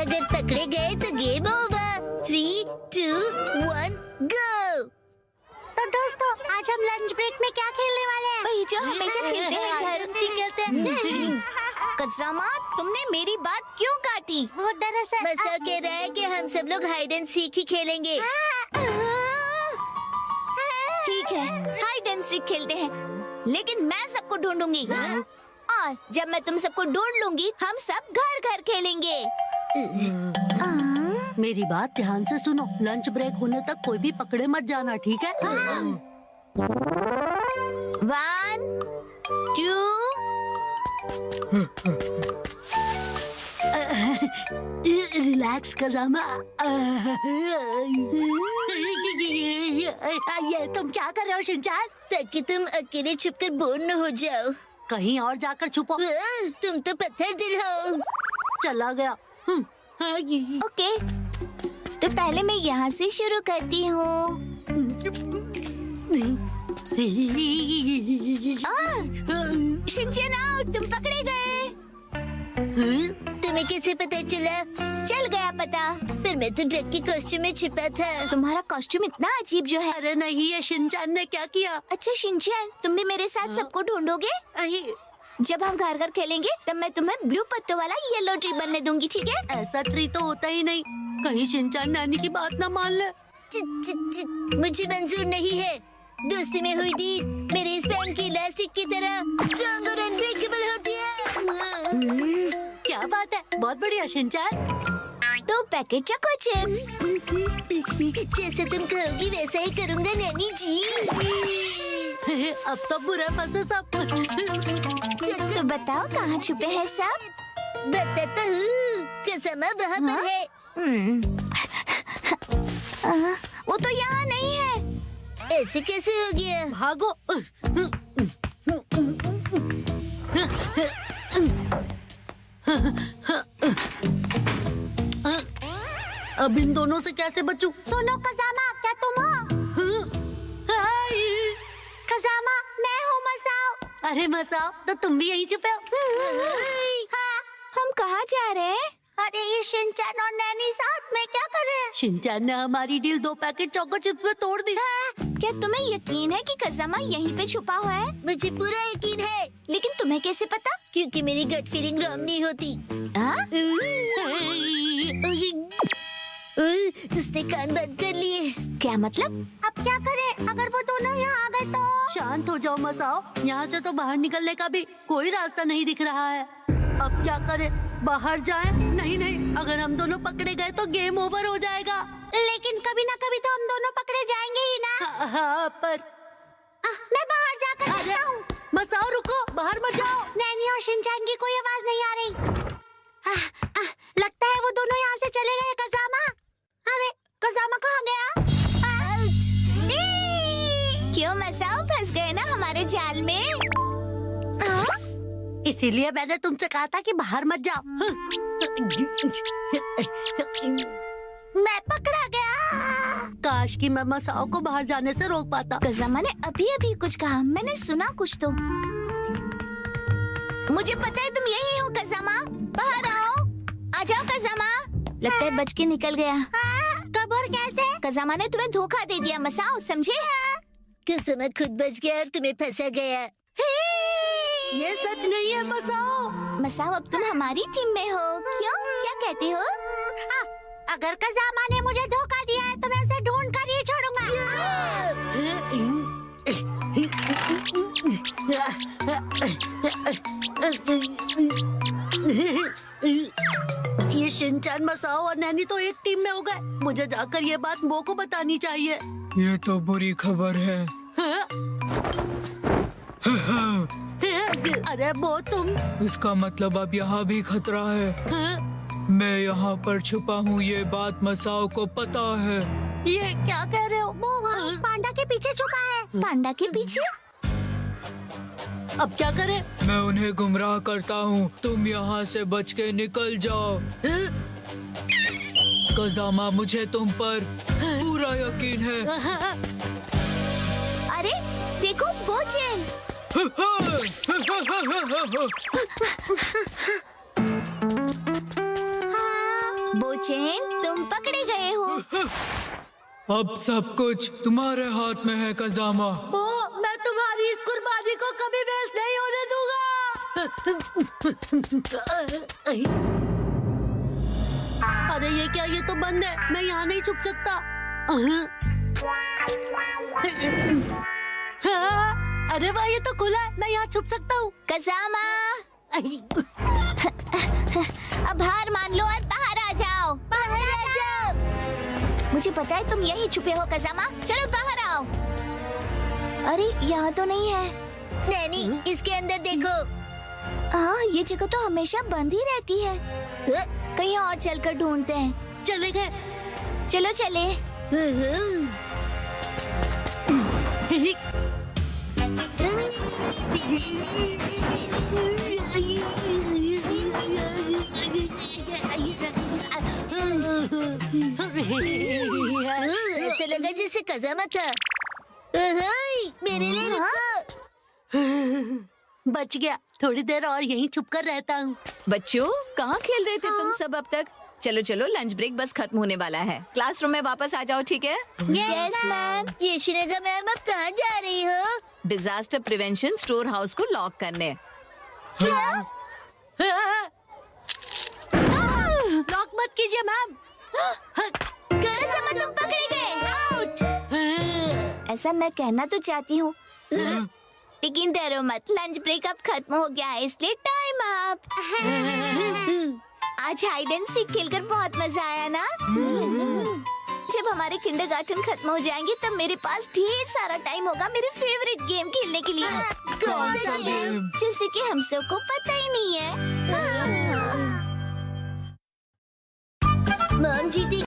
अगर पकड़े गए तो गेम ओवर। 3, 2, 1 गो। तो दोस्तों आज हम लंच ब्रेक में क्या खेलने वाले हैं? वही जो हमेशा खेलते हैं, घर से खेलते हैं। कज़ामा, तुमने मेरी बात क्यों काटी? वो दरअसल मसाओ कह रहा है कि हम सब लोग हाइड एंड सीक ही खेलेंगे। ठीक है, हाइड एंड सीक खेलते हैं, लेकिन मैं सबको ढूंढूंगी। और जब मैं तुम सबको ढूंढ लूंगी, हम सब घर घर खेलेंगे। मेरी बात ध्यान से सुनो, लंच ब्रेक होने तक कोई भी पकड़े मत जाना, ठीक है? 1, 2 रिलैक्स कज़ामा। ये तुम क्या कर रहे हो शिनचान? ताकि तुम अकेले छुपकर बोर न हो जाओ। कहीं और जाकर छुपो। तुम तो पत्थर दिल हो। चला गया। ओके, तो पहले मैं यहाँ से शुरू करती हूँ। शिनचैन आउट, तुम पकड़े गए। तुम्हें कैसे पता चला? चल गया पता। पर मैं तो डक के कॉस्ट्यूम में छिपा था। तुम्हारा कॉस्ट्यूम इतना अजीब जो है। अरे नहीं, ये शिनचान ने क्या किया? अच्छा शिनचैन, तुम भी मेरे साथ सबको ढूंढोगे? जब हम घर घर खेलेंगे तब मैं तुम्हें ब्लू पत्तों वाला येलो ट्री बनने दूंगी, ठीक है? ऐसा ट्री तो होता ही नहीं। कहीं शिनचान नानी की बात ना मान ले। मुझे मंजूर नहीं है। दोस्ती में हुई डील मेरे इस पैन की इलास्टिक की तरह स्ट्रॉन्ग और अनब्रेकेबल होती है। क्या बात है, बहुत बढ़िया शिनचान। तो पैकेट चोको चिप्स। जैसे तुम कहोगी वैसा ही करूंगा नैनी जी। अब तो बुरा फंसे सब। तो बताओ कहाँ छुपे हैं सब? बताता हूँ, कज़ामा वहाँ पर है। वो तो यहाँ नहीं है। ऐसे कैसे हो गया? भागो। अब इन दोनों से कैसे बचूं? सुनो कज़ामा, क्या तुम हो? कज़ामा, मैं हूँ मसाओ। अरे मसाओ, तो तुम भी यहीं छुपे हो? हाँ, हम कहाँ जा रहे हैं? अरे ये शिनचैन और नैनी साथ में क्या कर रहे हैं? शिनचैन ने हमारी डील 2 पैकेट चोको चिप्स में तोड़ दी। क्या तुम्हें यकीन है कि कज़ामा यहीं पे छुपा हुआ है? मुझे पूरा यकीन है, लेकिन तुम्हें कैसे पता? क्योंकि मेरी गट फीलिंग रॉन्ग नहीं होती। हाँ? उसने कान बंद कर लिए। क्या मतलब? अब क्या करें? अगर वो दोनों यहाँ आ गए तो? शांत हो जाओ मसाओ, यहाँ से तो बाहर निकलने का भी कोई रास्ता नहीं दिख रहा है। अब क्या करें? बाहर जाएं? नहीं नहीं, अगर हम दोनों पकड़े गए तो गेम ओवर हो जाएगा। लेकिन कभी ना कभी तो हम दोनों पकड़े जाएंगे ही ना। हाँ, पर मैं बाहर जाकर अरे देखता हूँ। मसाओ रुको, बाहर मत जाओ। नैनी और शिनचैन की कोई आवाज नहीं आ रही। लगता है वो दोनों यहाँ से चले गए। कज़ामा, अरे कज़ामा कहाँ गया? क्यों मसाओ, फंस गए ना हमारे जाल में? इसीलिए मैंने तुमसे कहा था कि बाहर मत जाओ। मैं पकड़ा गया। काश कि मैं मसाओ को बाहर जाने से रोक पाता। कज़ामा ने अभी अभी कुछ कहा, मैंने सुना कुछ तो। मुझे पता है तुम यही हो कज़ामा, बाहर आओ। आ जाओ कज़ामा। लगता है बच के निकल गया। कब और कैसे? कज़ामा ने तुम्हें धोखा दे दिया मसाओ, समझे? कज़ामा खुद बच गया और तुम्हें फंसा गया। ये सच नहीं है मसाओ। मसाओ, अब तुम हमारी टीम में हो। क्यों, क्या कहते हो? अगर कज़ामा ने मुझे धोखा दिया है तो मैं उसे ढूंढ कर ही छोड़ूंगा। ये शिनचैन, मसाओ और नैनी तो एक टीम में हो गए। मुझे जाकर ये बात मो को बतानी चाहिए। ये तो बुरी खबर है। अरे वो तुम? इसका मतलब अब यहाँ भी खतरा है। मैं यहाँ पर छुपा हूँ, ये बात मसाओ को पता है। ये क्या कह रहे हो? वो वहाँ उस पांडा के पीछे छुपा है। पांडा के पीछे? अब क्या करें? मैं उन्हें गुमराह करता हूँ, तुम यहाँ से बच के निकल जाओ। कज़ामा, मुझे तुम पर पूरा यकीन है। अरे देखो वो चैन। बोचेन, तुम पकड़े गए हो। अब सब कुछ तुम्हारे हाथ में है कजामा। वो मैं तुम्हारी इस कुर्बानी को कभी वेस्ट नहीं होने दूंगा। अरे ये क्या, ये तो बंद है, मैं यहाँ नहीं छुप सकता। हाँ, अरे वाह, ये तो खुला है, मैं यहाँ छुप सकता हूँ। कजामा, अब हार मान लो और बाहर आ जाओ। बाहर आ जाओ। मुझे पता है तुम यहीं छुपे हो कजामा, चलो बाहर आओ। अरे यहाँ तो नहीं है। नैनी, इसके अंदर देखो। हाँ, ये जगह तो हमेशा बंद ही रहती है। कहीं और चलकर ढूंढते हैं। चले गए। चलो चले। ऐसा लगा जैसे कजामा था। मेरे लिए रुको। बच गया, थोड़ी देर और यहीं छुप कर रहता हूँ। बच्चों, कहाँ खेल रहे थे तुम सब अब तक? चलो चलो, लंच ब्रेक बस खत्म होने वाला है। क्लासरूम में वापस आ जाओ, ठीक है? Yes ma'am. ये शिनेगा मैम, अब कहाँ जा रही हो? डिजास्टर प्रिवेंशन स्टोर हाउस को लॉक करने। लॉक मत कीजिए मैम। कजामा, तुम पकड़े गए। आउट। ऐसा मैं कहना तो चाहती हूँ, लेकिन डरो मत, लंच ब्रेक अब खत्म हो गया है, इसलिए टाइम अप। आज हाइड एंड सीक खेलकर बहुत मजा आया ना? जब हमारे किंडरगार्टन खत्म हो जाएंगे तब मेरे पास ढेर सारा टाइम होगा मेरे फेवरेट गेम खेलने के लिए, कौन सा गेम? जैसे कि हम सबको पता ही नहीं है। मॉम जीती